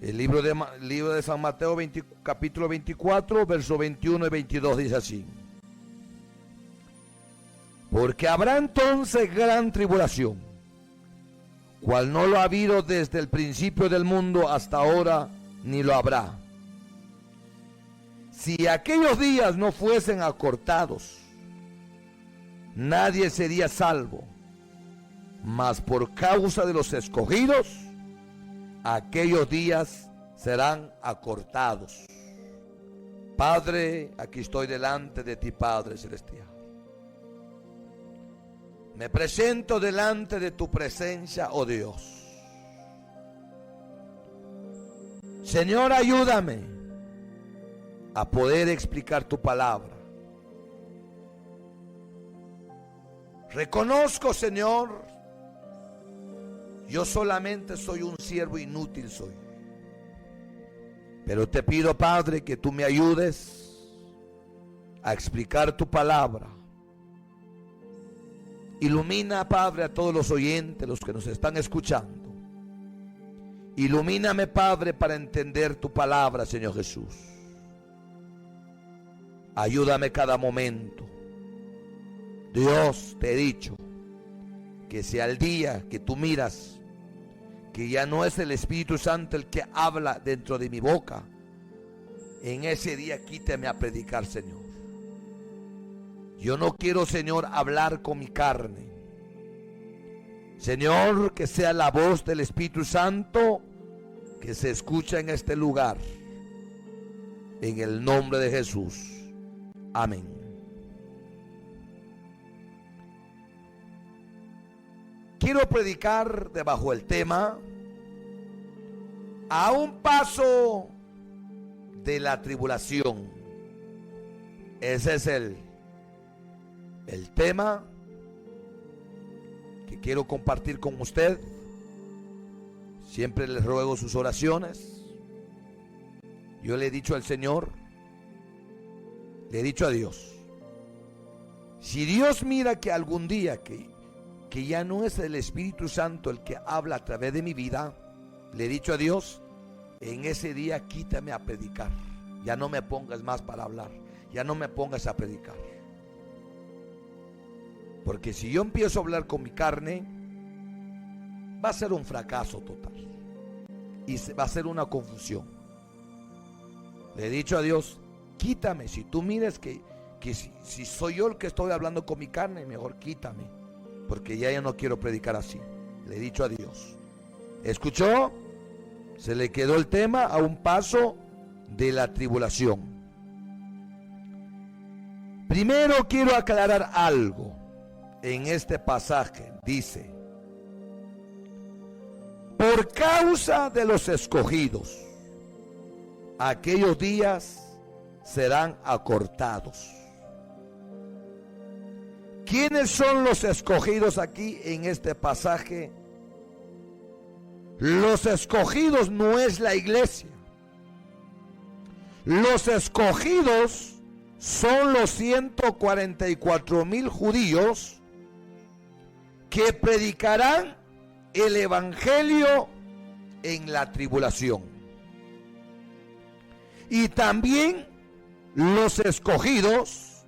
El libro de San Mateo, capítulo 24, verso 21 y 22 dice así: porque habrá entonces gran tribulación, cual no lo ha habido desde el principio del mundo hasta ahora, ni lo habrá. Si aquellos días no fuesen acortados, nadie sería salvo, mas por causa de los escogidos, aquellos días serán acortados. Padre, aquí estoy delante de ti, Padre Celestial. Me presento delante de tu presencia, oh Dios. Señor, ayúdame a poder explicar tu palabra. Reconozco, Señor, yo solamente soy un siervo inútil, soy. Pero te pido, Padre, que tú me ayudes a explicar tu palabra. Ilumina, Padre, a todos los oyentes, los que nos están escuchando. Ilumíname, Padre, para entender tu palabra, Señor Jesús. Ayúdame cada momento. Dios, te he dicho que sea el día que tú miras que ya no es el Espíritu Santo el que habla dentro de mi boca, en ese día quítame a predicar, Señor. Yo no quiero, Señor, hablar con mi carne. Señor, que sea la voz del Espíritu Santo que se escucha en este lugar. En el nombre de Jesús. Amén. Quiero predicar debajo del tema: a un paso de la tribulación. Ese es el tema que quiero compartir con usted. Siempre les ruego sus oraciones. Yo le he dicho al Señor, le he dicho a Dios, si Dios mira que algún día que ya no es el Espíritu Santo el que habla a través de mi vida, le he dicho a Dios, en ese día quítame a predicar. Ya no me pongas más para hablar, ya no me pongas a predicar. Porque si yo empiezo a hablar con mi carne, va a ser un fracaso total. Y va a ser una confusión. Le he dicho a Dios, quítame. Si tú miras que si soy yo el que estoy hablando con mi carne, mejor quítame. Porque ya yo no quiero predicar así. Le he dicho a Dios. ¿Escuchó? Se le quedó el tema: a un paso de la tribulación. Primero quiero aclarar algo. En este pasaje dice: por causa de los escogidos, aquellos días serán acortados. ¿Quiénes son los escogidos aquí en este pasaje? Los escogidos no es la iglesia. Los escogidos son los 144,000 judíos que predicarán el evangelio en la tribulación. Y también los escogidos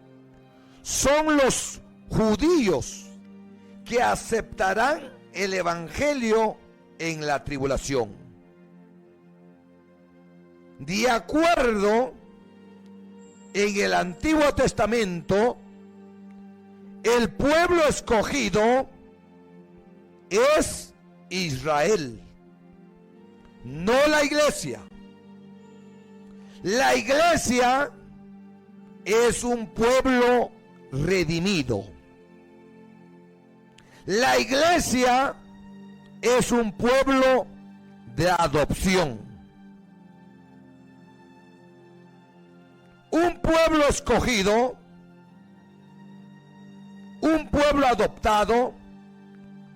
son los judíos que aceptarán el evangelio en la tribulación. De acuerdo, en el Antiguo Testamento, el pueblo escogido es Israel, no la iglesia. La iglesia es un pueblo redimido. La iglesia es un pueblo de adopción. Un pueblo escogido, un pueblo adoptado,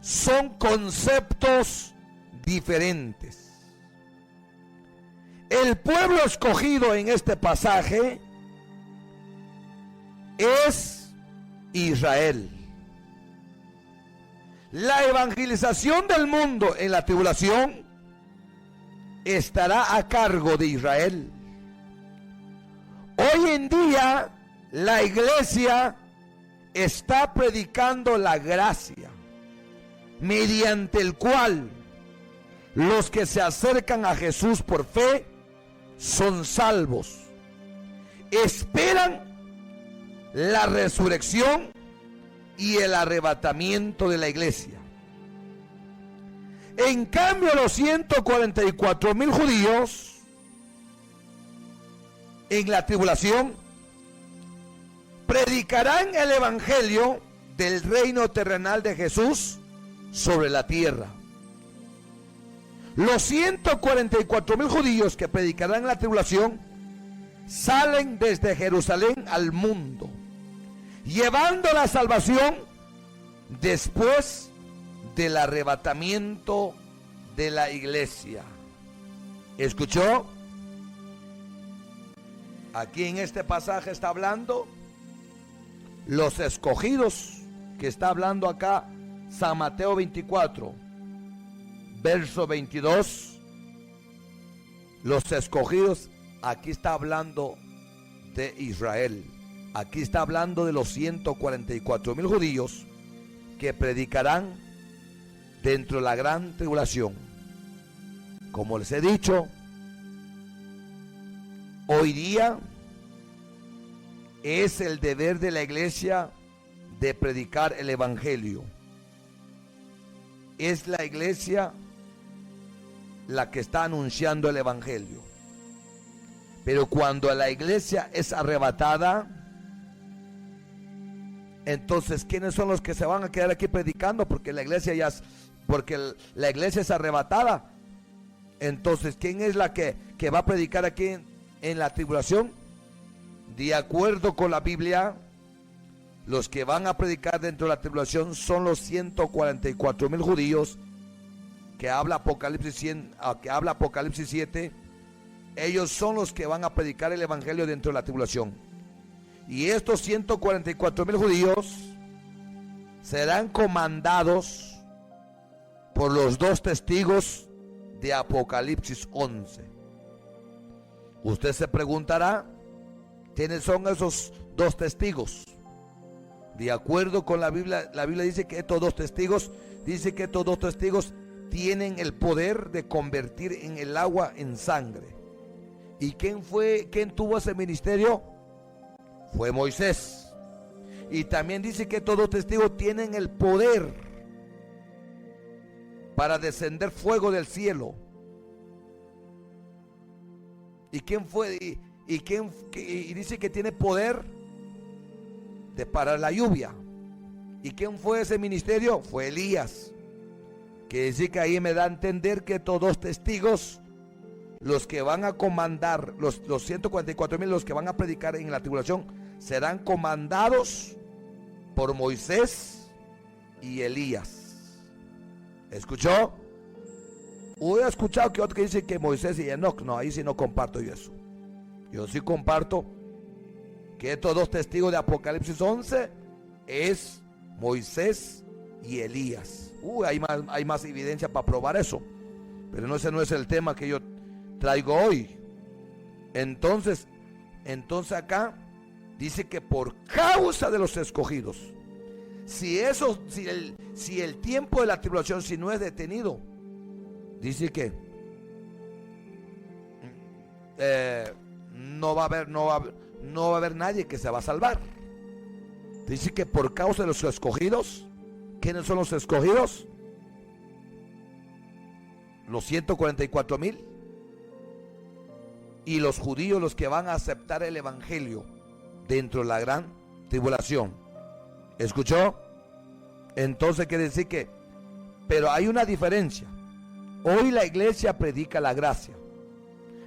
son conceptos diferentes. El pueblo escogido en este pasaje es Israel. La evangelización del mundo en la tribulación estará a cargo de Israel. Hoy en día la iglesia está predicando la gracia, mediante el cual los que se acercan a Jesús por fe son salvos. Esperan la resurrección y el arrebatamiento de la iglesia. En cambio, los 144,000 judíos en la tribulación predicarán el evangelio del reino terrenal de Jesús sobre la tierra. Los 144,000 judíos que predicarán en la tribulación salen desde Jerusalén al mundo, llevando la salvación después del arrebatamiento de la iglesia. ¿Escuchó? Aquí en este pasaje está hablando los escogidos, que está hablando acá San Mateo 24, verso 22. Los escogidos, aquí está hablando de Israel. Aquí está hablando de los 144,000 judíos que predicarán dentro de la gran tribulación. Como les he dicho, hoy día es el deber de la iglesia de predicar el evangelio. Es la iglesia la que está anunciando el evangelio. Pero cuando la iglesia es arrebatada, entonces ¿quiénes son los que se van a quedar aquí predicando? Porque la iglesia la iglesia es arrebatada. Entonces, ¿quién es la que va a predicar aquí en la tribulación? De acuerdo con la Biblia, los que van a predicar dentro de la tribulación son los 144,000 judíos que habla Apocalipsis 7. Ellos son los que van a predicar el evangelio dentro de la tribulación. Y estos 144,000 judíos serán comandados por los dos testigos de Apocalipsis 11. Usted se preguntará, ¿quiénes son esos dos testigos? De acuerdo con la Biblia dice que estos dos testigos tienen el poder de convertir en el agua en sangre. ¿Y quién tuvo ese ministerio? Fue Moisés. Y también dice que estos dos testigos tienen el poder para descender fuego del cielo. ¿Y quién fue? Y dice que tiene poder de parar la lluvia. ¿Y quién fue ese ministerio? Fue Elías. Que dice que ahí me da a entender que estos dos testigos, los que van a comandar, los 144,000, los que van a predicar en la tribulación, serán comandados por Moisés y Elías. ¿Escuchó? O he escuchado que otro que dice que Moisés y Enoc. No, ahí sí no comparto yo eso. Yo sí comparto que estos dos testigos de Apocalipsis 11 es Moisés y Elías. Hay más evidencia para probar eso. Pero ese no es el tema que yo traigo hoy. Entonces acá dice que por causa de los escogidos, si el tiempo de la tribulación, si no es detenido, dice que no va a haber nadie que se va a salvar. Dice que por causa de los escogidos. ¿Quiénes son los escogidos? Los 144,000 y los judíos, los que van a aceptar el evangelio dentro de la gran tribulación. ¿Escuchó? Entonces quiere decir que, pero hay una diferencia. Hoy la iglesia predica la gracia,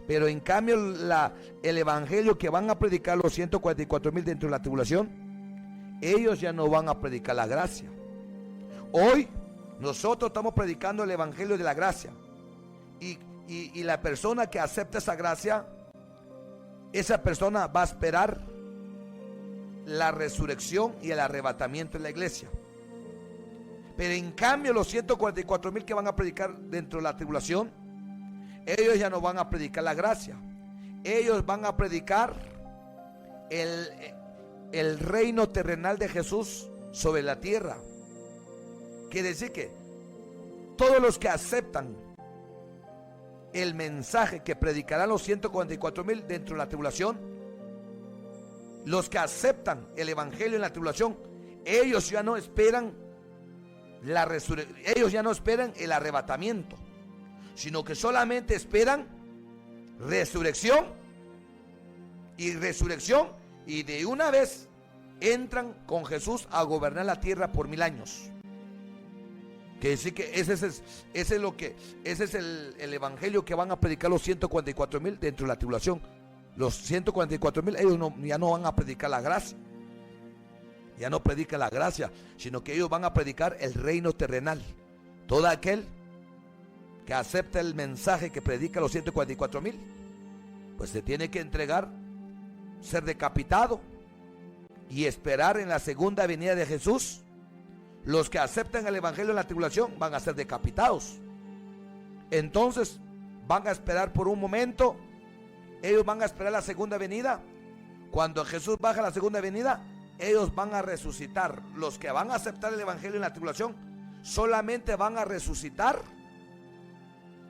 pero en cambio el evangelio que van a predicar los 144,000 dentro de la tribulación, ellos ya no van a predicar la gracia. Hoy nosotros estamos predicando el evangelio de la gracia, y la persona que acepta esa gracia, esa persona va a esperar la resurrección y el arrebatamiento de la iglesia. Pero en cambio los 144,000 que van a predicar dentro de la tribulación, ellos ya no van a predicar la gracia. Ellos van a predicar el reino terrenal de Jesús sobre la tierra. Quiere decir que todos los que aceptan el mensaje que predicarán los 144,000 dentro de la tribulación, los que aceptan el evangelio en la tribulación, ellos ya no esperan la resurrección, ellos ya no esperan el arrebatamiento, sino que solamente esperan resurrección, y de una vez entran con Jesús a gobernar la tierra por 1000 años. Que decir que ese es el evangelio que van a predicar los 144,000 dentro de la tribulación. Los 144,000, ellos ya no van a predicar la gracia. Ya no predican la gracia, sino que ellos van a predicar el reino terrenal. Todo aquel que acepta el mensaje que predica los 144,000, pues se tiene que entregar, ser decapitado y esperar en la segunda venida de Jesús. Los que aceptan el evangelio en la tribulación van a ser decapitados. Entonces van a esperar por un momento. Ellos van a esperar la segunda venida. Cuando Jesús baja la segunda venida, ellos van a resucitar. Los que van a aceptar el evangelio en la tribulación solamente van a resucitar,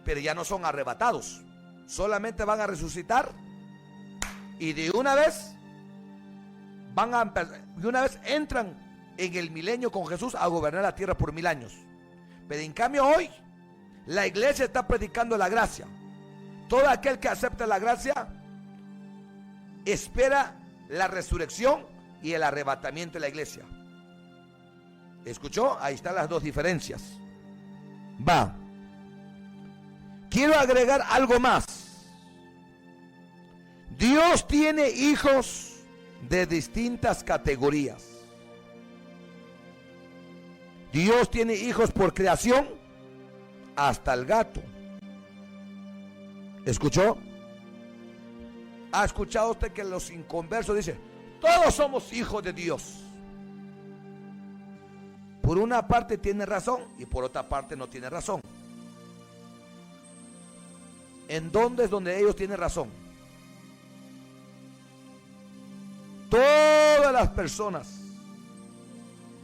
pero ya no son arrebatados. Solamente van a resucitar y de una vez entran en el milenio con Jesús a gobernar la tierra por 1000 años. Pero en cambio hoy la iglesia está predicando la gracia. Todo aquel que acepta la gracia espera la resurrección y el arrebatamiento de la iglesia. ¿Escuchó? Ahí están las dos diferencias. Va. Quiero agregar algo más. Dios tiene hijos de distintas categorías. Dios tiene hijos por creación, hasta el gato. ¿Escuchó? ¿Ha escuchado usted que los inconversos dicen, todos somos hijos de Dios? Por una parte tiene razón y por otra parte no tiene razón. ¿En dónde es donde ellos tienen razón? Todas las personas,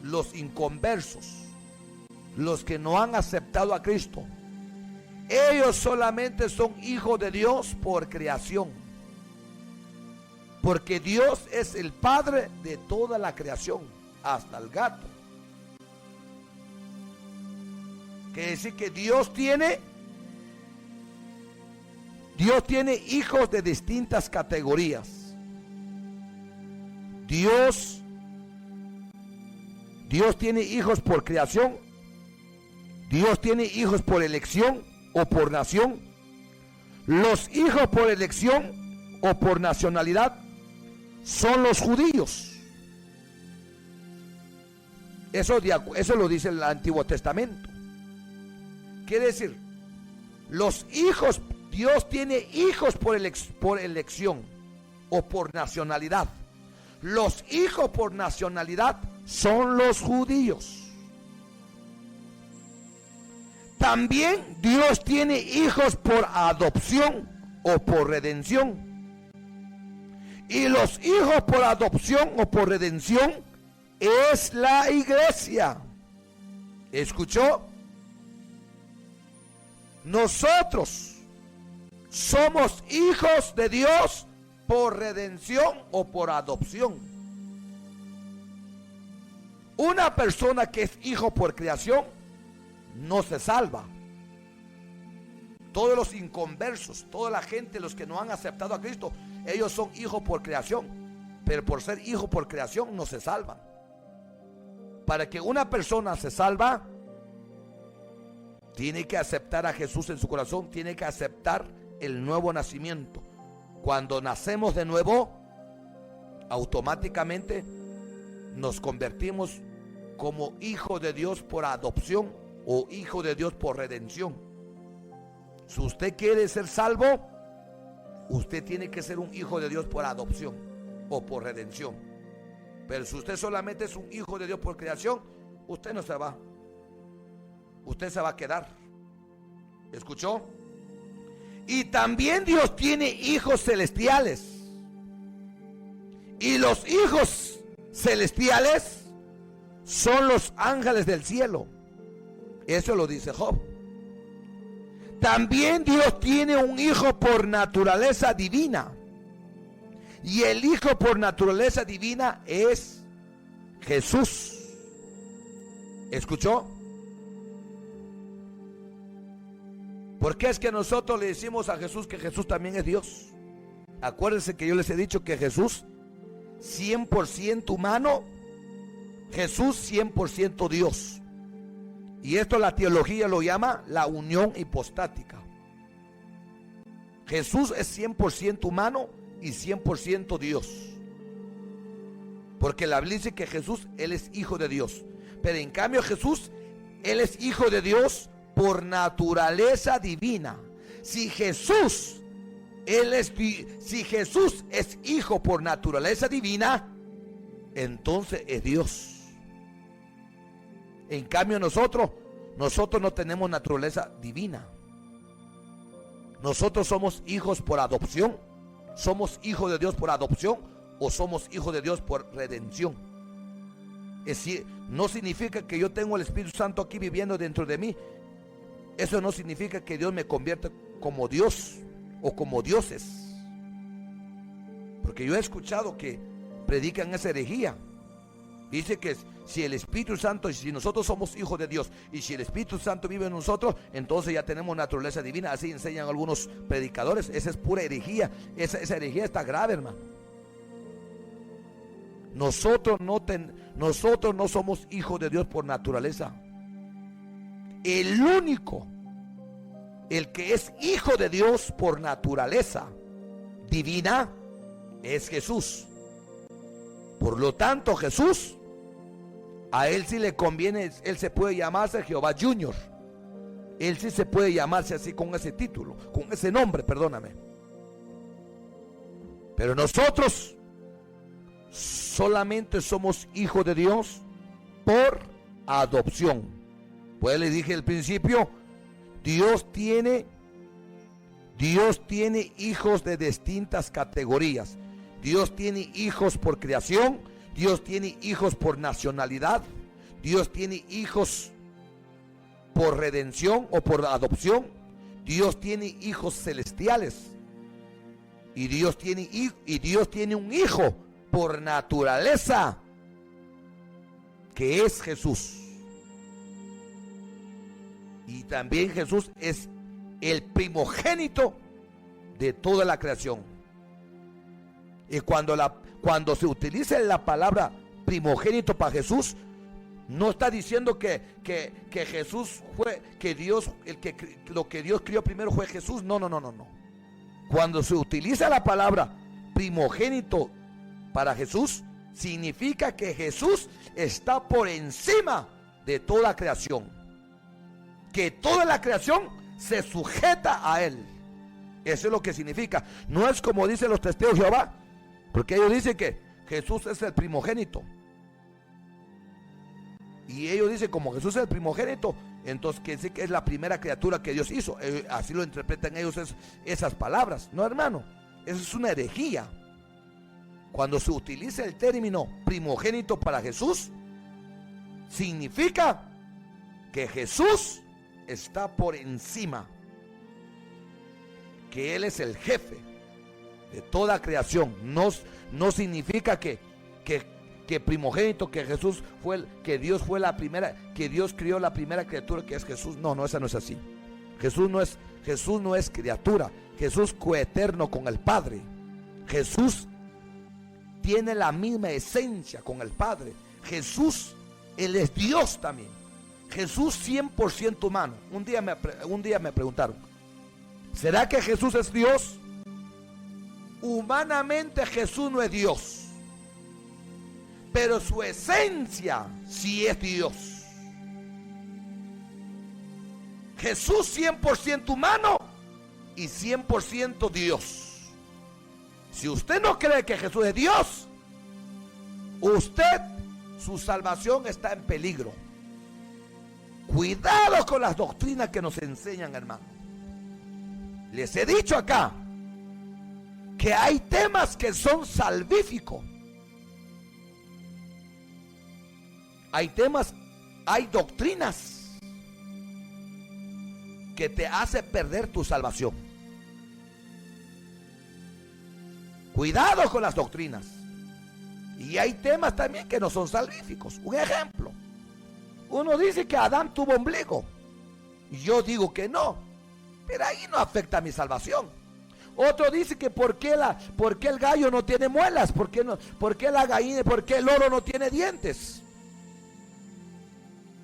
los inconversos, los que no han aceptado a Cristo, ellos solamente son hijos de Dios por creación, porque Dios es el Padre de toda la creación, hasta el gato. Quiere decir que Dios tiene hijos de distintas categorías. Dios tiene hijos por creación. Dios tiene hijos por elección o por nación. Los hijos por elección o por nacionalidad son los judíos. Eso lo dice el Antiguo Testamento. Quiere decir, Dios tiene hijos por elección o por nacionalidad. Los hijos por nacionalidad son los judíos. También Dios tiene hijos por adopción o por redención. Y los hijos por adopción o por redención es la iglesia. ¿Escuchó? Nosotros somos hijos de Dios por redención o por adopción. Una persona que es hijo por creación no se salva. Todos los inconversos, toda la gente, los que no han aceptado a Cristo, ellos son hijos por creación, pero por ser hijo por creación no se salvan. Para que una persona se salva, tiene que aceptar a Jesús en su corazón, tiene que aceptar el nuevo nacimiento. Cuando nacemos de nuevo, automáticamente nos convertimos como hijo de Dios por adopción o hijo de Dios por redención. Si usted quiere ser salvo, usted tiene que ser un hijo de Dios por adopción o por redención. Pero si usted solamente es un hijo de Dios por creación, usted no se va. Usted se va a quedar. ¿Escuchó? Y también Dios tiene hijos celestiales. Y los hijos celestiales son los ángeles del cielo. Eso lo dice Job. También Dios tiene un hijo por naturaleza divina. Y el hijo por naturaleza divina es Jesús. ¿Escuchó? ¿Por qué es que nosotros le decimos a Jesús que Jesús también es Dios? Acuérdense que yo les he dicho que Jesús 100% humano, Jesús 100% Dios. Y esto la teología lo llama la unión hipostática. Jesús es 100% humano y 100% Dios. Porque la Biblia dice que Jesús, Él es hijo de Dios. Pero en cambio Jesús, Él es hijo de Dios por naturaleza divina. Si Jesús es hijo por naturaleza divina, entonces es Dios. En cambio nosotros no tenemos naturaleza divina. Nosotros somos hijos por adopción. Somos hijos de Dios por adopción o somos hijos de Dios por redención. Es decir, no significa que yo tengo el Espíritu Santo aquí viviendo dentro de mí. Eso no significa que Dios me convierta como Dios o como dioses. Porque yo he escuchado que predican esa herejía. Dice que si el Espíritu Santo, si nosotros somos hijos de Dios y si el Espíritu Santo vive en nosotros, entonces ya tenemos naturaleza divina. Así enseñan algunos predicadores. Esa es pura herejía. Esa herejía está grave, hermano. Nosotros no somos hijos de Dios por naturaleza. El único, el que es hijo de Dios por naturaleza divina, es Jesús. Por lo tanto, Jesús, a Él sí le conviene, Él se puede llamarse Jehová Junior. Él sí se puede llamarse así con ese título, con ese nombre, perdóname. Pero nosotros solamente somos hijos de Dios por adopción. Pues le dije al principio, Dios tiene hijos de distintas categorías. Dios tiene hijos por creación, Dios tiene hijos por nacionalidad, Dios tiene hijos por redención o por adopción, Dios tiene hijos celestiales y Dios tiene un hijo por naturaleza que es Jesús. Y también Jesús es el primogénito de toda la creación. Y cuando se utiliza la palabra primogénito para Jesús, no está diciendo que Jesús fue, que Dios, lo que Dios crió primero fue Jesús. No. Cuando se utiliza la palabra primogénito para Jesús, significa que Jesús está por encima de toda la creación. Que toda la creación se sujeta a Él. Eso es lo que significa. No es como dicen los testigos de Jehová, porque ellos dicen que Jesús es el primogénito. Y ellos dicen, como Jesús es el primogénito, entonces que sí que es la primera criatura que Dios hizo. Así lo interpretan ellos esas palabras. No, hermano, eso es una herejía. Cuando se utiliza el término primogénito para Jesús, significa que Jesús está por encima, que Él es el jefe de toda creación. No significa que primogénito, que Jesús fue, que Dios fue la primera, que Dios crió la primera criatura que es Jesús. No, esa no es así. Jesús no es criatura. Jesús coeterno con el Padre. Jesús tiene la misma esencia con el Padre. Jesús, Él es Dios también. Jesús 100% humano. Un día me preguntaron, ¿será que Jesús es Dios? Humanamente Jesús no es Dios, pero su esencia sí es Dios. Jesús 100% humano y 100% Dios. Si usted no cree que Jesús es Dios, su salvación está en peligro. Cuidado con las doctrinas que nos enseñan, hermano. Les he dicho acá que hay temas que son salvíficos. Hay temas, hay doctrinas que te hacen perder tu salvación. Cuidado con las doctrinas. Y hay temas también que no son salvíficos. Un ejemplo. Uno dice que Adán tuvo ombligo. Yo digo que no. Pero ahí no afecta mi salvación. Otro dice que por qué el gallo no tiene muelas, por qué la gallina, por qué el loro no tiene dientes.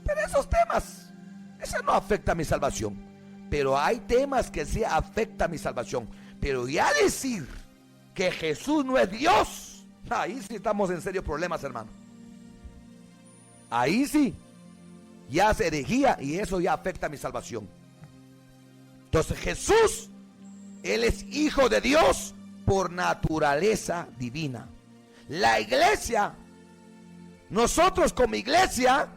Pero esos temas, eso no afecta a mi salvación. Pero hay temas que sí afectan a mi salvación. Pero ya decir que Jesús no es Dios, ahí sí estamos en serios problemas, hermano. Ahí sí, ya es herejía y eso ya afecta a mi salvación. Entonces Jesús, Él es hijo de Dios por naturaleza divina. La iglesia, nosotros como iglesia,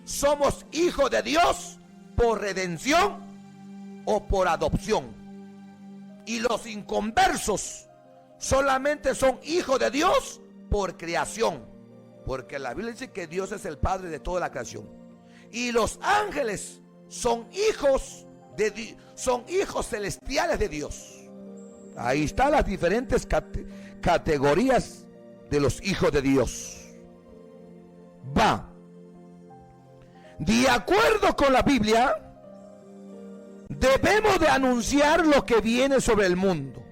somos hijos de Dios por redención o por adopción. Y los inconversos solamente son hijos de Dios por creación. Porque la Biblia dice que Dios es el Padre de toda la creación. Y los ángeles son hijos son hijos celestiales de Dios. Ahí están las diferentes categorías de los hijos de Dios. Va. De acuerdo con la Biblia, debemos de anunciar lo que viene sobre el mundo.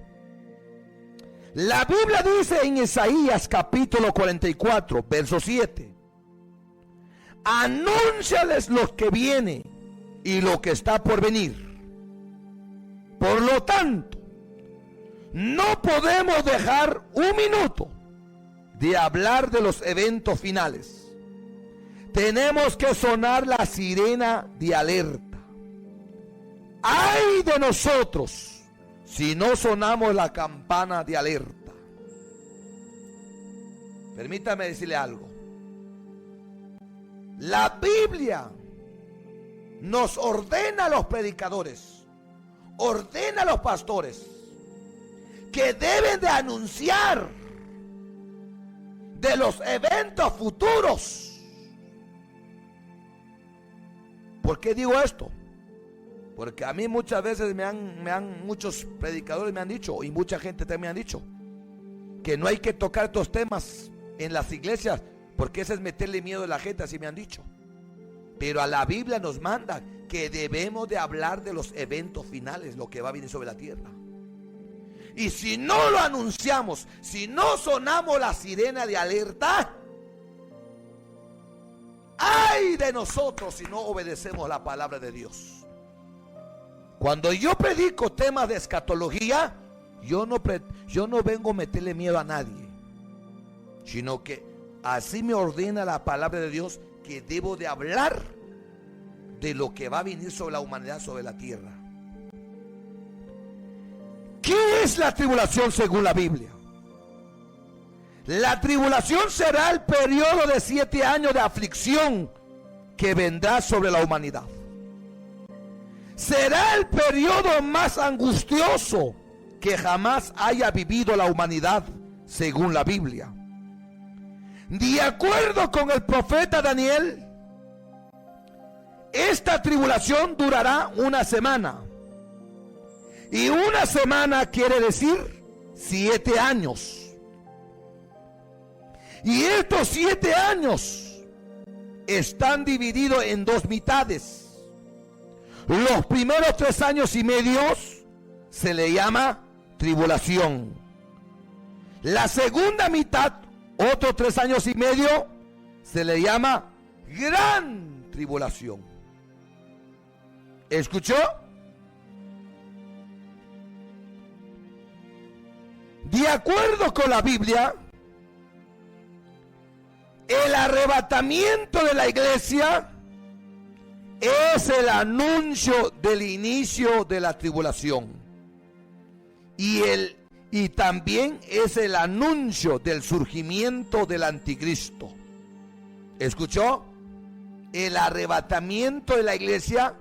La Biblia dice en Isaías capítulo 44, verso 7: anúnciales lo que viene y lo que está por venir. Por lo tanto, no podemos dejar un minuto de hablar de los eventos finales. Tenemos que sonar la sirena de alerta. ¡Ay de nosotros si no sonamos la campana de alerta! Permítame decirle algo. La Biblia nos ordena a los predicadores, ordena a los pastores, que deben de anunciar de los eventos futuros. ¿Por qué digo esto? Porque a mí muchas veces muchos predicadores me han dicho, y mucha gente también me han dicho, que no hay que tocar estos temas en las iglesias, porque ese es meterle miedo a la gente, así me han dicho. Pero a la Biblia nos manda que debemos de hablar de los eventos finales, lo que va a venir sobre la tierra. Y si no lo anunciamos, si no sonamos la sirena de alerta, ¡ay de nosotros si no obedecemos la palabra de Dios! Cuando yo predico temas de escatología, yo no vengo a meterle miedo a nadie, sino que así me ordena la palabra de Dios, que debo de hablar de lo que va a venir sobre la humanidad, sobre la tierra. ¿Qué es la tribulación según la Biblia? La tribulación será el periodo de 7 años de aflicción que vendrá sobre la humanidad. Será el periodo más angustioso que jamás haya vivido la humanidad, según la Biblia. De acuerdo con el profeta Daniel, esta tribulación durará una semana. Y una semana quiere decir 7 años. Y estos 7 años están divididos en 2 mitades. Los primeros 3 años y medio se le llama tribulación. La segunda mitad, otros 3 años y medio, se le llama gran tribulación. ¿Escuchó? De acuerdo con la Biblia, el arrebatamiento de la iglesia es el anuncio del inicio de la tribulación. Y también es el anuncio del surgimiento del anticristo. ¿Escuchó? El arrebatamiento de la iglesia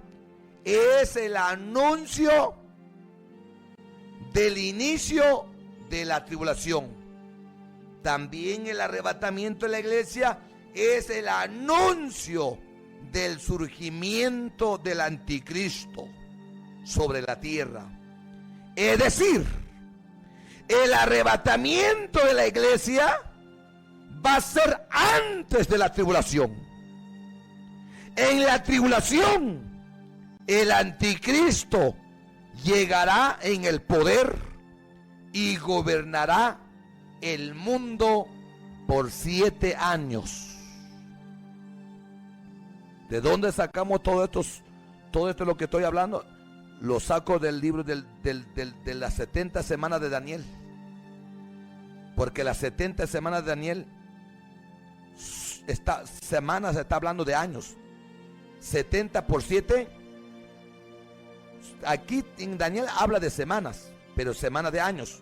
es el anuncio del inicio de la tribulación. También el arrebatamiento de la iglesia es el anuncio del surgimiento del anticristo sobre la tierra. Es decir, el arrebatamiento de la iglesia va a ser antes de la tribulación. En la tribulación, el anticristo llegará en el poder y gobernará el mundo por 7 años. ¿De dónde sacamos todo esto de lo que estoy hablando? Lo saco del libro de las 70 semanas de Daniel. Porque las 70 semanas de Daniel, semanas se está hablando de años. 70 por 7. Aquí en Daniel habla de semanas, pero semanas de años.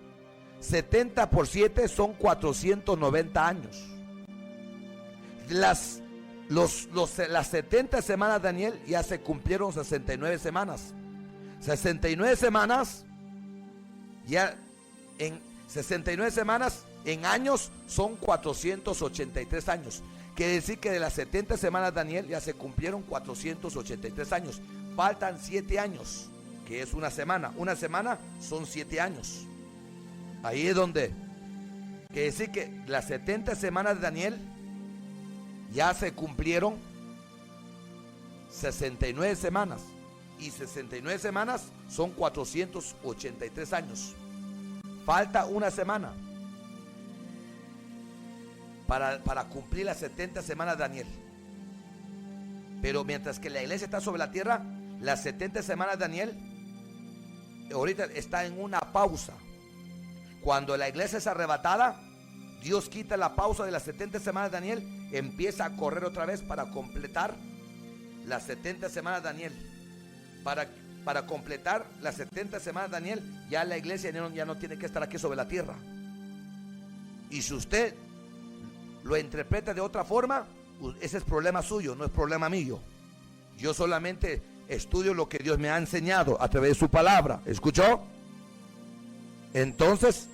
70 por 7 son 490 años. Las 70 semanas de Daniel ya se cumplieron 69 semanas. 69 semanas, ya en 69 semanas en años son 483 años. Quiere decir que de las 70 semanas de Daniel ya se cumplieron 483 años. Faltan 7 años, que es una semana. Una semana son 7 años. Ahí es donde quiere decir que las 70 semanas de Daniel ya se cumplieron 69 semanas. Y 69 semanas son 483 años. Falta una semana para cumplir las 70 semanas de Daniel. Pero mientras que la iglesia está sobre la tierra, las 70 semanas de Daniel ahorita está en una pausa. Cuando la iglesia es arrebatada, Dios quita la pausa de las 70 semanas de Daniel, empieza a correr otra vez para completar las 70 semanas de Daniel. Para completar las 70 semanas de Daniel, ya la iglesia ya no tiene que estar aquí sobre la tierra. Y si usted lo interpreta de otra forma, ese es problema suyo, no es problema mío. Yo solamente estudio lo que Dios me ha enseñado a través de su palabra. ¿Escuchó? Entonces,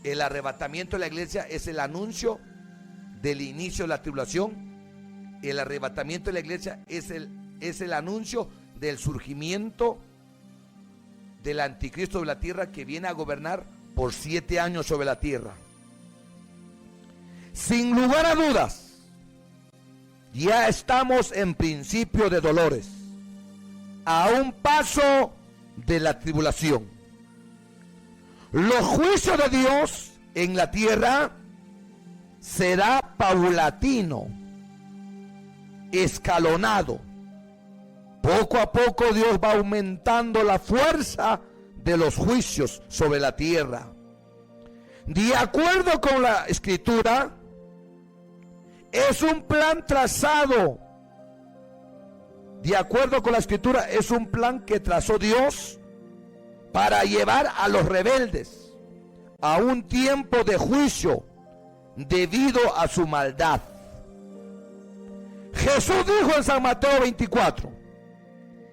el arrebatamiento de la iglesia es el anuncio del inicio de la tribulación. El arrebatamiento de la iglesia es el anuncio del surgimiento del anticristo de la tierra, que viene a gobernar por 7 años sobre la tierra. Sin lugar a dudas, ya estamos en principio de dolores, a un paso de la tribulación. Los juicios de Dios en la tierra será paulatino, escalonado. Poco a poco Dios va aumentando la fuerza de los juicios sobre la tierra. De acuerdo con la escritura, es un plan trazado. De acuerdo con la escritura, es un plan que trazó Dios para llevar a los rebeldes a un tiempo de juicio debido a su maldad. Jesús dijo en San Mateo 24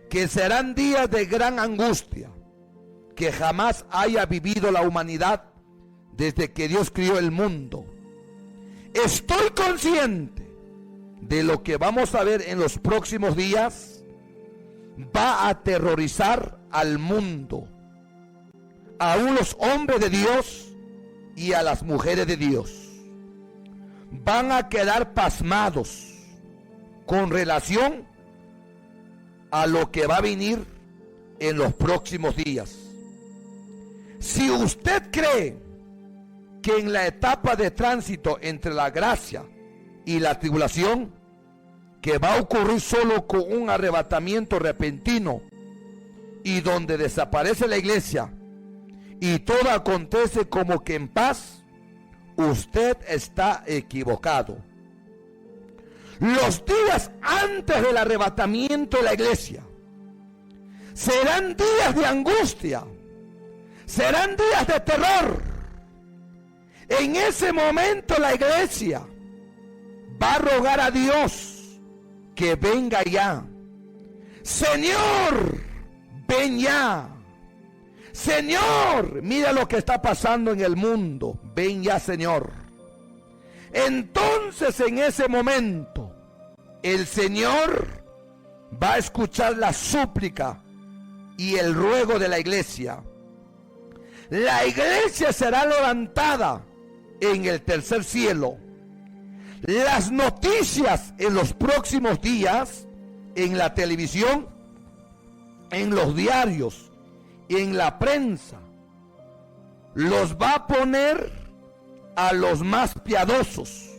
que serán días de gran angustia que jamás haya vivido la humanidad desde que Dios crió el mundo. Estoy consciente de lo que vamos a ver en los próximos días. Va a aterrorizar al mundo, aún los hombres de Dios y a las mujeres de Dios. Van a quedar pasmados con relación a lo que va a venir en los próximos días. Si usted cree que en la etapa de tránsito entre la gracia y la tribulación, que va a ocurrir solo con un arrebatamiento repentino y donde desaparece la iglesia y todo acontece como que en paz, usted está equivocado. Los días antes del arrebatamiento de la iglesia serán días de angustia, serán días de terror. En ese momento la iglesia va a rogar a Dios que venga ya. Señor, ven ya. Señor, mira lo que está pasando en el mundo. Ven ya, Señor. Entonces en ese momento el Señor va a escuchar la súplica y el ruego de la iglesia. La iglesia será levantada en el tercer cielo. Las noticias en los próximos días, en la televisión, en los diarios, en la prensa, los va a poner a los más piadosos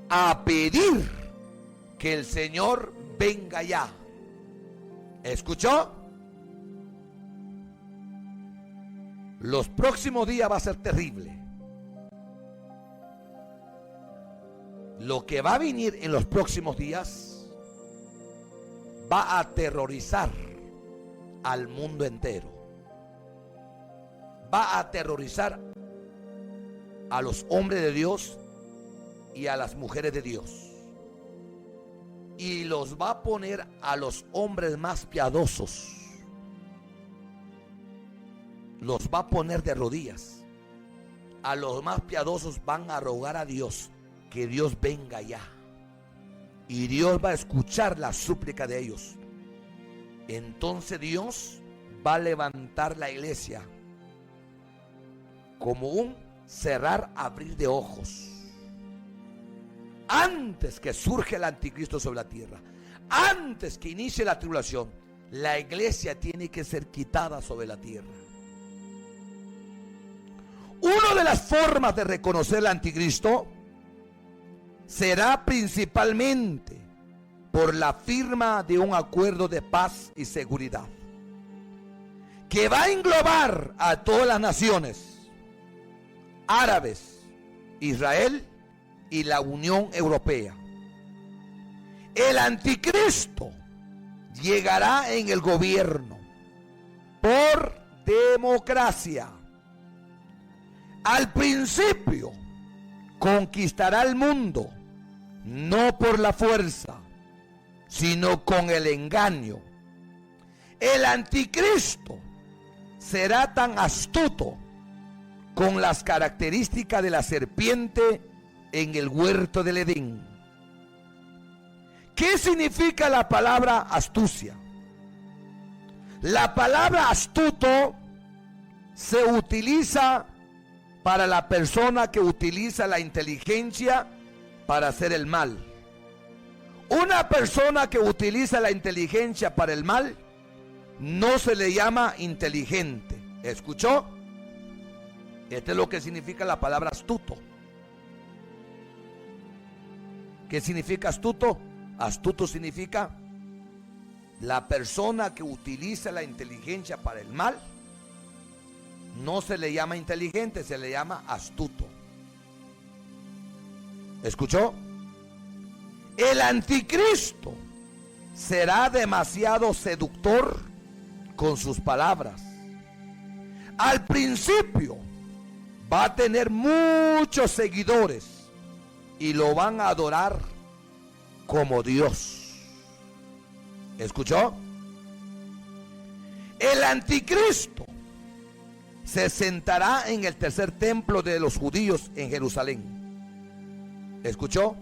a pedir que el Señor venga ya. ¿Escuchó? Los próximos días va a ser terrible. Lo que va a venir en los próximos días va a aterrorizar al mundo entero. Va a aterrorizar a los hombres de Dios y a las mujeres de Dios. Y los va a poner a los hombres más piadosos. Los va a poner de rodillas. A los más piadosos van a rogar a Dios que Dios venga ya. Y Dios va a escuchar la súplica de ellos. Entonces Dios va a levantar la iglesia como un cerrar, abrir de ojos. Antes que surge el anticristo sobre la tierra, antes que inicie la tribulación, la iglesia tiene que ser quitada sobre la tierra. Una de las formas de reconocer al anticristo será principalmente por la firma de un acuerdo de paz y seguridad que va a englobar a todas las naciones árabes, Israel y la Unión Europea. El anticristo llegará en el gobierno por democracia. Al principio conquistará el mundo, no por la fuerza, sino con el engaño. El anticristo será tan astuto con las características de la serpiente en el huerto del Edén. ¿Qué significa la palabra astucia? La palabra astuto se utiliza para la persona que utiliza la inteligencia para hacer el mal. Una persona que utiliza la inteligencia para el mal no se le llama inteligente. ¿Escuchó? Esto es lo que significa la palabra astuto. ¿Qué significa astuto? Astuto significa la persona que utiliza la inteligencia para el mal. No se le llama inteligente, se le llama astuto. ¿Escuchó? El anticristo será demasiado seductor con sus palabras. Al principio va a tener muchos seguidores y lo van a adorar como Dios. ¿Escuchó? El anticristo se sentará en el tercer templo de los judíos en Jerusalén. ¿Escuchó?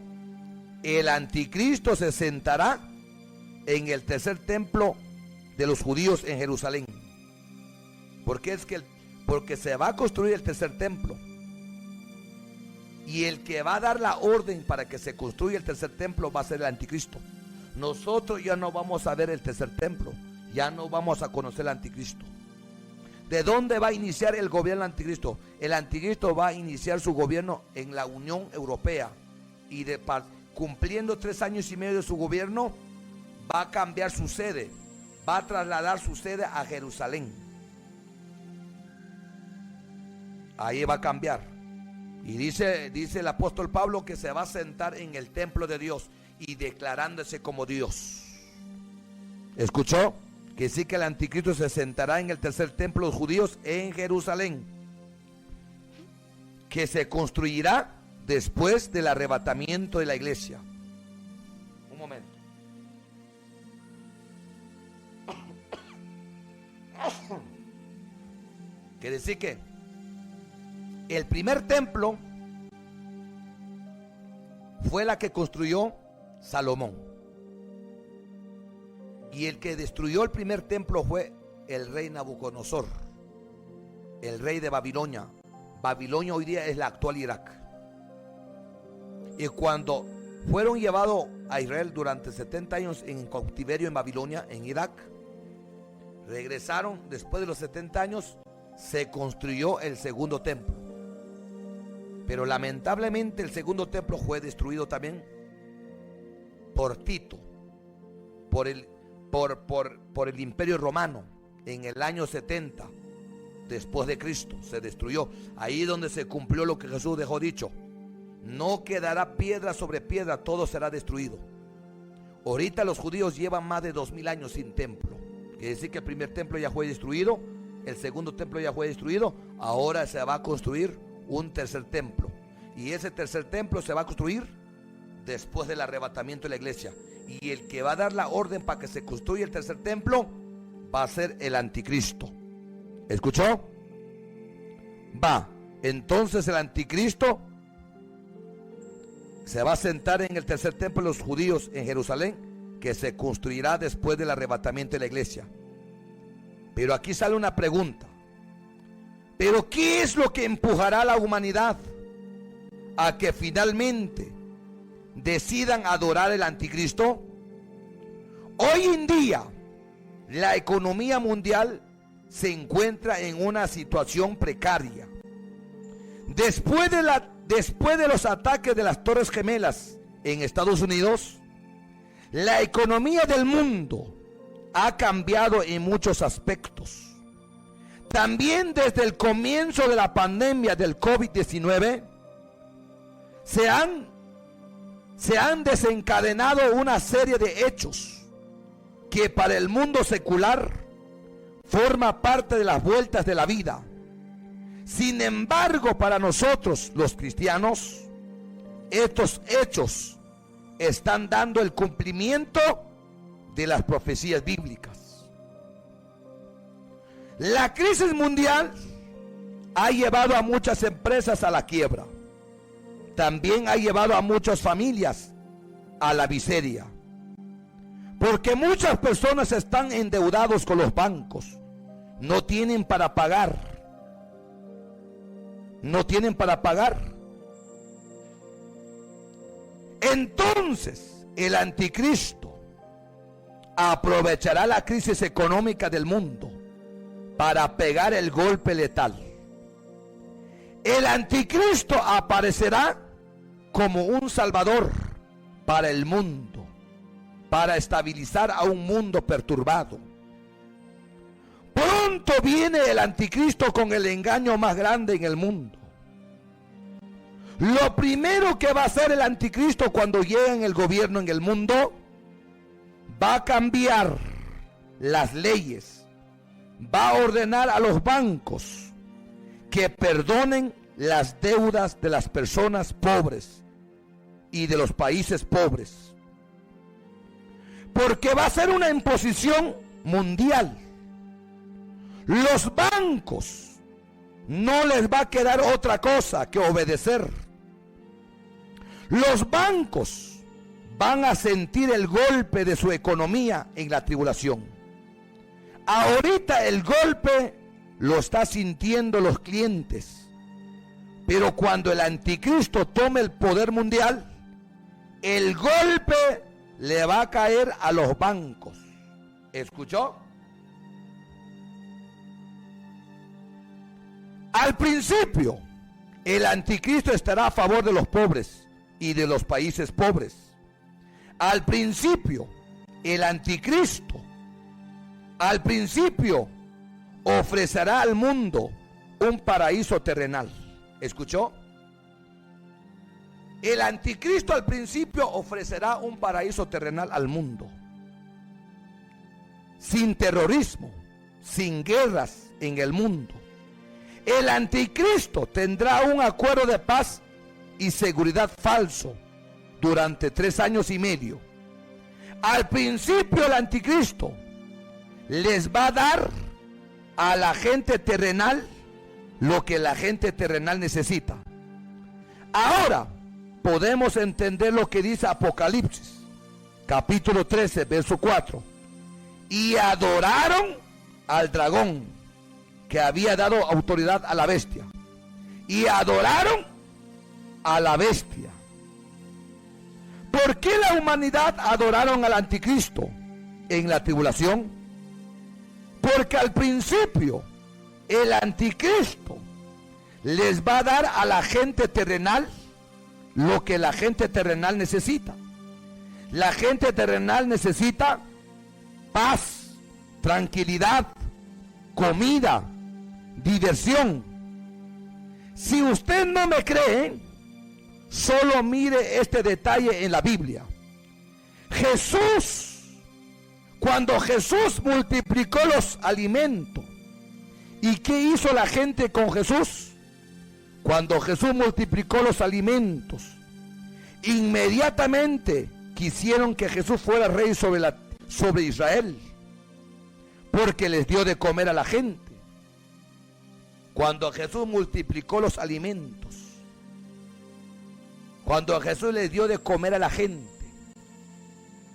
El anticristo se sentará en el tercer templo de los judíos en Jerusalén. Porque se va a construir el tercer templo. Y el que va a dar la orden para que se construya el tercer templo va a ser el anticristo. Nosotros ya no vamos a ver el tercer templo. Ya no vamos a conocer el anticristo. ¿De dónde va a iniciar el gobierno del anticristo? El anticristo va a iniciar su gobierno en la Unión Europea. Y cumpliendo 3 años y medio de su gobierno, va a cambiar su sede. Va a trasladar su sede a Jerusalén. Ahí va a cambiar. Y dice el apóstol Pablo que se va a sentar en el templo de Dios y declarándose como Dios. ¿Escuchó? Que sí, que el anticristo se sentará en el tercer templo de los judíos en Jerusalén, que se construirá después del arrebatamiento de la iglesia. Un momento. Quiere decir que el primer templo fue la que construyó Salomón. Y el que destruyó el primer templo fue el rey Nabucodonosor, el rey de Babilonia. Babilonia hoy día es la actual Irak. Y cuando fueron llevados a Israel durante 70 años en cautiverio en Babilonia, en Irak, regresaron después de los 70 años, se construyó el segundo templo. Pero lamentablemente el segundo templo fue destruido también por Tito, por el Imperio Romano, en el año 70 después de Cristo. Se destruyó. Ahí donde se cumplió lo que Jesús dejó dicho: no quedará piedra sobre piedra, todo será destruido. Ahorita los judíos llevan más de 2000 años sin templo. Quiere decir que el primer templo ya fue destruido, el segundo templo ya fue destruido. Ahora se va a construir un tercer templo, y ese tercer templo se va a construir después del arrebatamiento de la iglesia. Y el que va a dar la orden para que se construya el tercer templo va a ser el anticristo. ¿Escuchó? Entonces el anticristo se va a sentar en el tercer templo de los judíos en Jerusalén, que se construirá después del arrebatamiento de la iglesia. Pero aquí sale una pregunta: ¿pero qué es lo que empujará a la humanidad a que finalmente decidan adorar el anticristo? Hoy en día la economía mundial se encuentra en una situación precaria. Después de los ataques de las Torres Gemelas en Estados Unidos, la economía del mundo ha cambiado en muchos aspectos. También desde el comienzo de la pandemia del COVID-19 se han desencadenado una serie de hechos que para el mundo secular forma parte de las vueltas de la vida. Sin embargo, para nosotros los cristianos, estos hechos están dando el cumplimiento de las profecías bíblicas. La crisis mundial ha llevado a muchas empresas a la quiebra. También ha llevado a muchas familias a la miseria, porque muchas personas están endeudados con los bancos. No tienen para pagar. Entonces el anticristo aprovechará la crisis económica del mundo para pegar el golpe letal. El anticristo aparecerá como un salvador para el mundo, para estabilizar a un mundo perturbado. Pronto viene el anticristo con el engaño más grande en el mundo. Lo primero que va a hacer el anticristo cuando llegue en el gobierno en el mundo, va a cambiar las leyes, va a ordenar a los bancos que perdonen las deudas de las personas pobres y de los países pobres, porque va a ser una imposición mundial. Los bancos no les va a quedar otra cosa que obedecer. Los bancos van a sentir el golpe de su economía en la tribulación. Ahorita el golpe lo está sintiendo los clientes, pero cuando el anticristo tome el poder mundial, el golpe le va a caer a los bancos. ¿Escuchó? Al principio, el anticristo estará a favor de los pobres y de los países pobres. Al principio, el anticristo, ofrecerá al mundo un paraíso terrenal. ¿Escuchó? El anticristo al principio ofrecerá un paraíso terrenal al mundo, sin terrorismo, sin guerras en el mundo. El anticristo tendrá un acuerdo de paz y seguridad falso durante 3 años y medio. Al principio el anticristo les va a dar a la gente terrenal lo que la gente terrenal necesita. Ahora podemos entender lo que dice Apocalipsis, capítulo 13, verso 4. Y adoraron al dragón, que había dado autoridad a la bestia. Y adoraron a la bestia. ¿Por qué la humanidad adoraron al anticristo en la tribulación? Porque al principio el anticristo les va a dar a la gente terrenal lo que la gente terrenal necesita. La gente terrenal necesita paz, tranquilidad, comida, diversión. Si usted no me cree, solo mire este detalle en la Biblia. Cuando Jesús multiplicó los alimentos, ¿y qué hizo la gente con Jesús? Cuando Jesús multiplicó los alimentos, inmediatamente quisieron que Jesús fuera rey sobre Israel, porque les dio de comer a la gente. Cuando Jesús multiplicó los alimentos, cuando Jesús les dio de comer a la gente,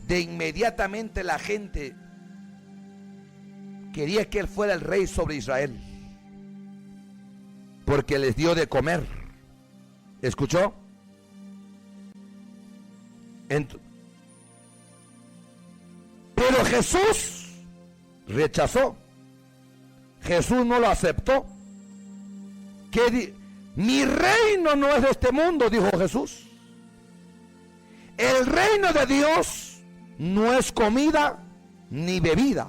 de inmediatamente la gente quería que Él fuera el rey sobre Israel, porque les dio de comer. ¿Escuchó? Pero Jesús rechazó. Jesús no lo aceptó. Mi reino no es de este mundo, dijo Jesús. El reino de Dios no es comida ni bebida,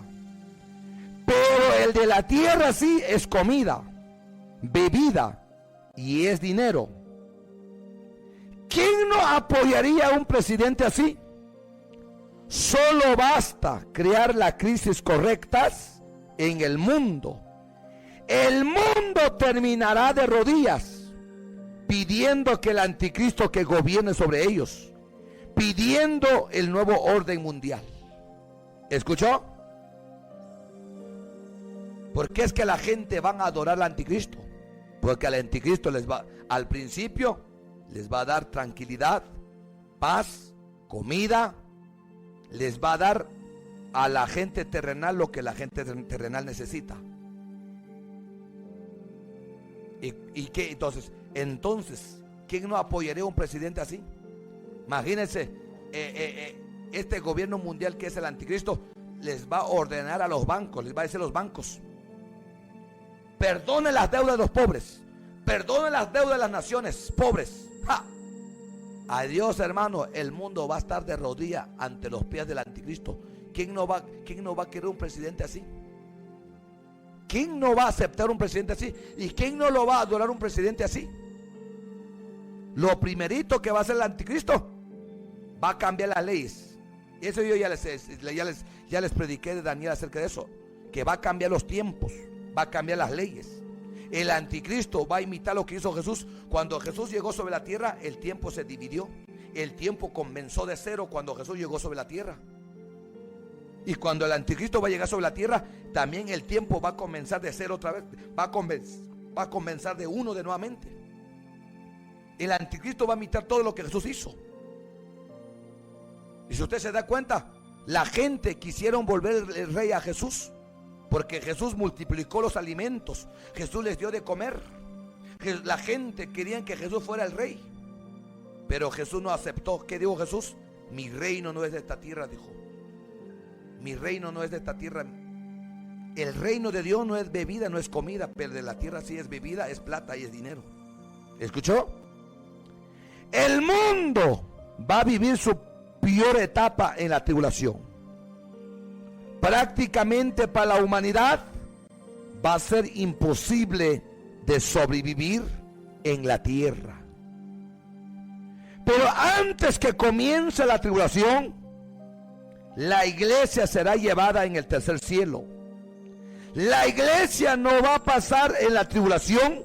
pero el de la tierra sí es comida, bebida y es dinero. ¿Quién no apoyaría a un presidente así? Solo basta crear las crisis correctas en el mundo. El mundo terminará de rodillas pidiendo que el anticristo que gobierne sobre ellos, pidiendo el nuevo orden mundial. ¿Escuchó? ¿Por qué es que la gente va a adorar al anticristo? Porque al anticristo al principio les va a dar tranquilidad, paz, comida, les va a dar a la gente terrenal lo que la gente terrenal necesita. ¿Y qué? Entonces, ¿quién no apoyaría a un presidente así? Imagínense, este gobierno mundial que es el anticristo les va a ordenar a los bancos, les va a decir a los bancos: perdone las deudas de los pobres, perdone las deudas de las naciones pobres. ¡Ja! Adiós, hermano, el mundo va a estar de rodillas ante los pies del anticristo. ¿Quién no va a querer un presidente así? ¿Quién no va a aceptar un presidente así? ¿Y quién no lo va a adorar un presidente así? Lo primerito que va a hacer el anticristo, va a cambiar las leyes. Y eso yo ya les prediqué de Daniel acerca de eso, que va a cambiar los tiempos, va a cambiar las leyes. El anticristo va a imitar lo que hizo Jesús. Cuando Jesús llegó sobre la tierra, el tiempo se dividió. El tiempo comenzó de cero cuando Jesús llegó sobre la tierra. Y cuando el anticristo va a llegar sobre la tierra, también el tiempo va a comenzar de cero otra vez. Va a comenzar de uno de nuevamente. El anticristo va a imitar todo lo que Jesús hizo. Y si usted se da cuenta, la gente quisieron volver el rey a Jesús, porque Jesús multiplicó los alimentos, Jesús les dio de comer. La gente quería que Jesús fuera el rey, pero Jesús no aceptó. ¿Qué dijo Jesús? Mi reino no es de esta tierra, dijo. Mi reino no es de esta tierra. El reino de Dios no es bebida, no es comida, pero de la tierra sí es bebida, es plata y es dinero. ¿Escuchó? El mundo va a vivir su peor etapa en la tribulación. Prácticamente para la humanidad va a ser imposible de sobrevivir en la tierra. Pero antes que comience la tribulación, la iglesia será llevada en el tercer cielo. La iglesia no va a pasar en la tribulación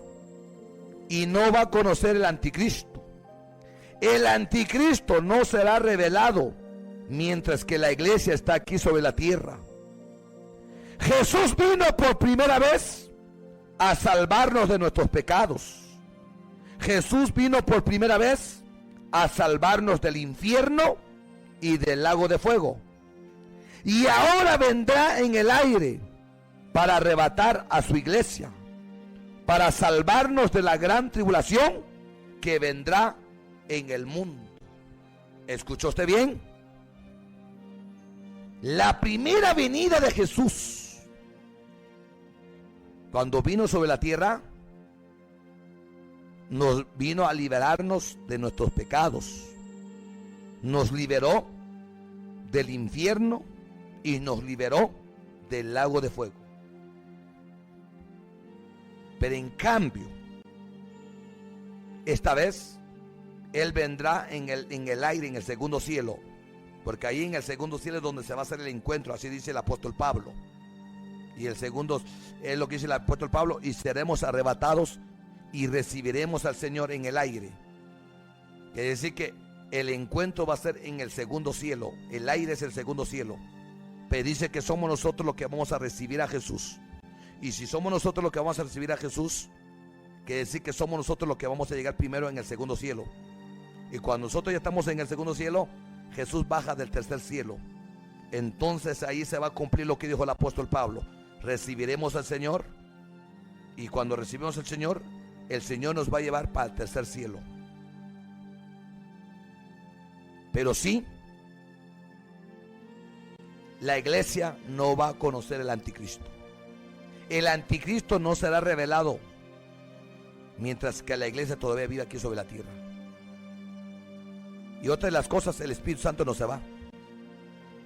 y no va a conocer el anticristo. El anticristo no será revelado mientras que la iglesia está aquí sobre la tierra. Jesús vino por primera vez a salvarnos de nuestros pecados. Jesús vino por primera vez a salvarnos del infierno y del lago de fuego. Y ahora vendrá en el aire para arrebatar a su iglesia, para salvarnos de la gran tribulación que vendrá en el mundo. ¿Escuchó usted bien? La primera venida de Jesús, cuando vino sobre la tierra, nos vino a liberarnos de nuestros pecados. Nos liberó del infierno y nos liberó del lago de fuego. Pero en cambio, esta vez Él vendrá en el aire, en el segundo cielo, porque ahí en el segundo cielo es donde se va a hacer el encuentro, así dice el apóstol Pablo. Y el segundo es lo que dice el apóstol Pablo: y seremos arrebatados y recibiremos al Señor en el aire. Quiere decir que el encuentro va a ser en el segundo cielo. El aire es el segundo cielo. Pero dice que somos nosotros los que vamos a recibir a Jesús. Y si somos nosotros los que vamos a recibir a Jesús, quiere decir que somos nosotros los que vamos a llegar primero en el segundo cielo. Y cuando nosotros ya estamos en el segundo cielo, Jesús baja del tercer cielo. Entonces ahí se va a cumplir lo que dijo el apóstol Pablo: recibiremos al Señor, y cuando recibimos al Señor, el Señor nos va a llevar para el tercer cielo. Pero sí, la iglesia no va a conocer el anticristo. El anticristo no será revelado mientras que la iglesia todavía vive aquí sobre la tierra. Y otra de las cosas, el Espíritu Santo no se va.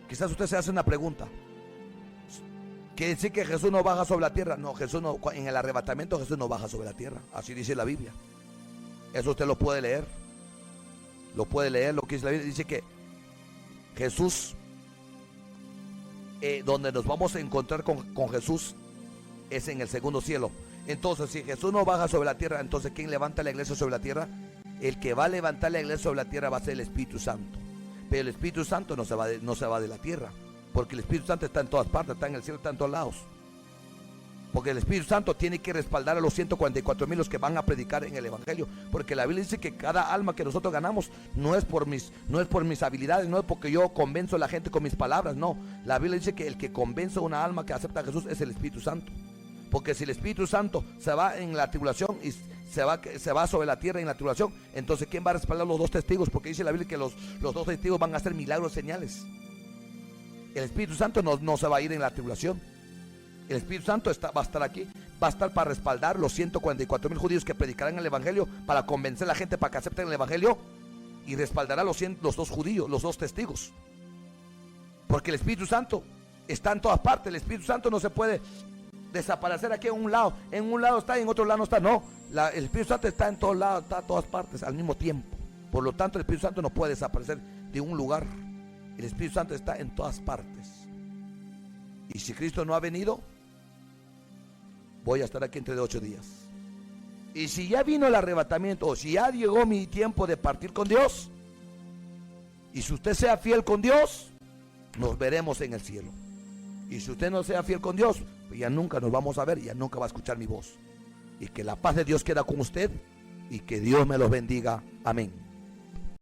Quizás usted se hace una pregunta: ¿quiere decir que Jesús no baja sobre la tierra? No, Jesús no, en el arrebatamiento Jesús no baja sobre la tierra. Así dice la Biblia. Eso usted lo puede leer. Lo puede leer, lo que dice la Biblia. Dice que Jesús, donde nos vamos a encontrar con Jesús, es en el segundo cielo. Entonces, si Jesús no baja sobre la tierra, entonces ¿quién levanta la iglesia sobre la tierra? El que va a levantar la iglesia sobre la tierra va a ser el Espíritu Santo. Pero el Espíritu Santo no se va de la tierra, porque el Espíritu Santo está en todas partes, está en el cielo, está en todos lados. Porque el Espíritu Santo tiene que respaldar a los 144,000 los que van a predicar en el Evangelio. Porque la Biblia dice que cada alma que nosotros ganamos no es por mis habilidades, no es porque yo convenzo a la gente con mis palabras, no. La Biblia dice que el que convence a una alma que acepta a Jesús es el Espíritu Santo. Porque si el Espíritu Santo se va en la tribulación y se va sobre la tierra en la tribulación, entonces ¿quién va a respaldar los dos testigos? Porque dice la Biblia que los dos testigos van a hacer milagros, señales. El Espíritu Santo no se va a ir en la tribulación. El Espíritu Santo va a estar aquí, va a estar para respaldar los 144,000 judíos que predicarán el Evangelio, para convencer a la gente para que acepten el Evangelio, y respaldará los dos judíos, los dos testigos. Porque el Espíritu Santo está en todas partes. El Espíritu Santo no se puede desaparecer aquí en un lado está y en otro lado no está. No, el Espíritu Santo está en todos lados, está en todas partes al mismo tiempo. Por lo tanto, el Espíritu Santo no puede desaparecer de un lugar. El Espíritu Santo está en todas partes. Y si Cristo no ha venido, voy a estar aquí entre 8 días. Y si ya vino el arrebatamiento, o si ya llegó mi tiempo de partir con Dios, y si usted sea fiel con Dios, nos veremos en el cielo. Y si usted no sea fiel con Dios, pues ya nunca nos vamos a ver, ya nunca va a escuchar mi voz. Y que la paz de Dios queda con usted, y que Dios me los bendiga. Amén.